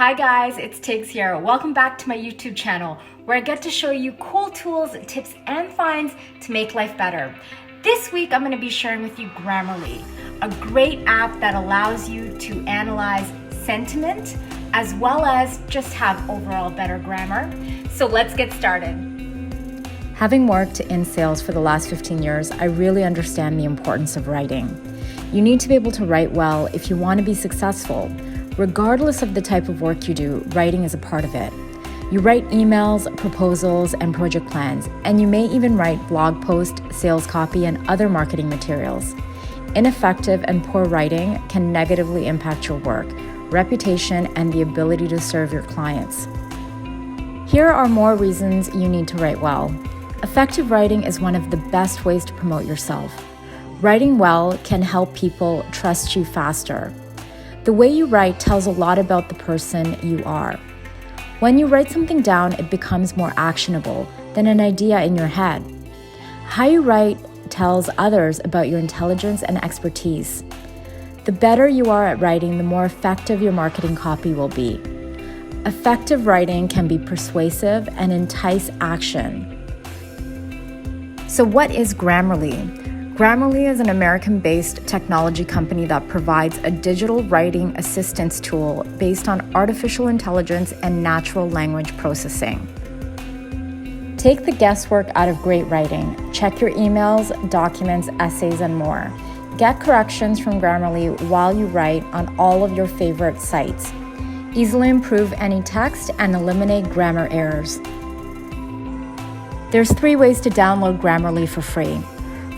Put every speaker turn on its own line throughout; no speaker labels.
Hi guys, it's Tiggs here. Welcome back to my YouTube channel where I get to show you cool tools, tips, and finds to make life better. This week I'm going to be sharing with you Grammarly, a great app that allows you to analyze sentiment as well as just have overall better grammar. So let's get started.
Having worked in sales for the last 15 years, I really understand the importance of writing. You need to be able to write well if you want to be successful. Regardless of the type of work you do, writing is a part of it. You write emails, proposals, and project plans, and you may even write blog posts, sales copy, and other marketing materials. Ineffective and poor writing can negatively impact your work, reputation, and the ability to serve your clients. Here are more reasons you need to write well. Effective writing is one of the best ways to promote yourself. Writing well can help people trust you faster. The way you write tells a lot about the person you are. When you write something down, it becomes more actionable than an idea in your head. How you write tells others about your intelligence and expertise. The better you are at writing, the more effective your marketing copy will be. Effective writing can be persuasive and entice action. So what is Grammarly? Grammarly is an American-based technology company that provides a digital writing assistance tool based on artificial intelligence and natural language processing. Take the guesswork out of great writing. Check your emails, documents, essays, and more. Get corrections from Grammarly while you write on all of your favorite sites. Easily improve any text and eliminate grammar errors. There's 3 ways to download Grammarly for free.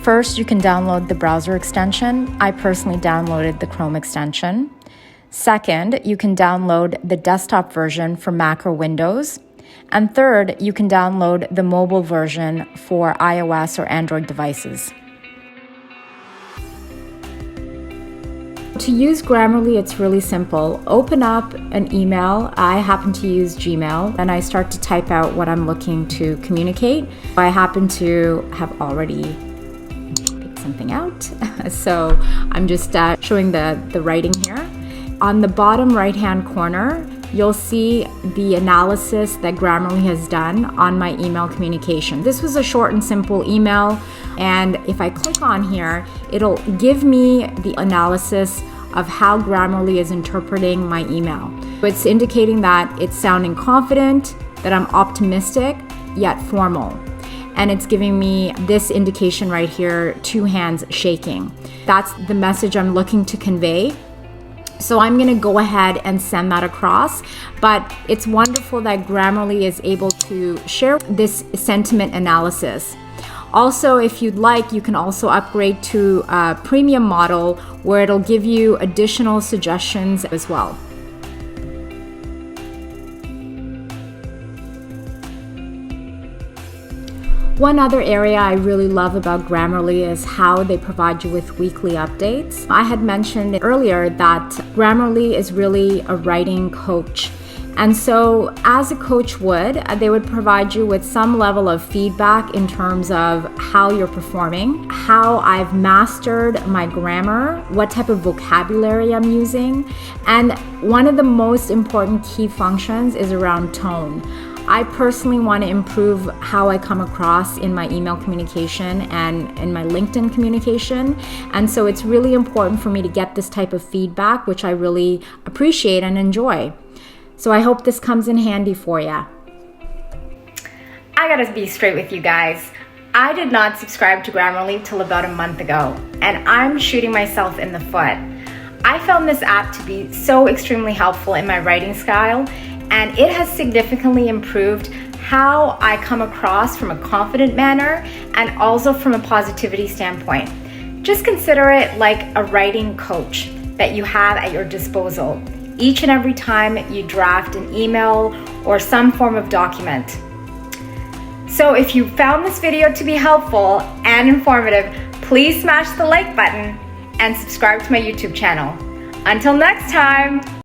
First, you can download the browser extension. I personally downloaded the Chrome extension. Second, you can download the desktop version for Mac or Windows. And third, you can download the mobile version for iOS or Android devices. To use Grammarly, it's really simple. Open up an email. I happen to use Gmail, and I start to type out what I'm looking to communicate. I happen to have already something out. So I'm just showing the writing here. On the bottom right-hand corner, you'll see the analysis that Grammarly has done on my email communication. This was a short and simple email, and if I click on here, it'll give me the analysis of how Grammarly is interpreting my email. It's indicating that it's sounding confident, that I'm optimistic, yet formal. And it's giving me this indication right here, 2 hands shaking. That's the message I'm looking to convey. So I'm gonna go ahead and send that across, but it's wonderful that Grammarly is able to share this sentiment analysis. Also, if you'd like, you can also upgrade to a premium model where it'll give you additional suggestions as well. One other area I really love about Grammarly is how they provide you with weekly updates. I had mentioned earlier that Grammarly is really a writing coach. And so as a coach would, they would provide you with some level of feedback in terms of how you're performing, how I've mastered my grammar, what type of vocabulary I'm using. And one of the most important key functions is around tone. I personally want to improve how I come across in my email communication and in my LinkedIn communication. And so it's really important for me to get this type of feedback, which I really appreciate and enjoy. So I hope this comes in handy for you.
I gotta be straight with you guys. I did not subscribe to Grammarly till about a month ago, and I'm shooting myself in the foot. I found this app to be so extremely helpful in my writing style, and it has significantly improved how I come across from a confident manner and also from a positivity standpoint. Just consider it like a writing coach that you have at your disposal each and every time you draft an email or some form of document. So if you found this video to be helpful and informative, please smash the like button and subscribe to my YouTube channel. Until next time.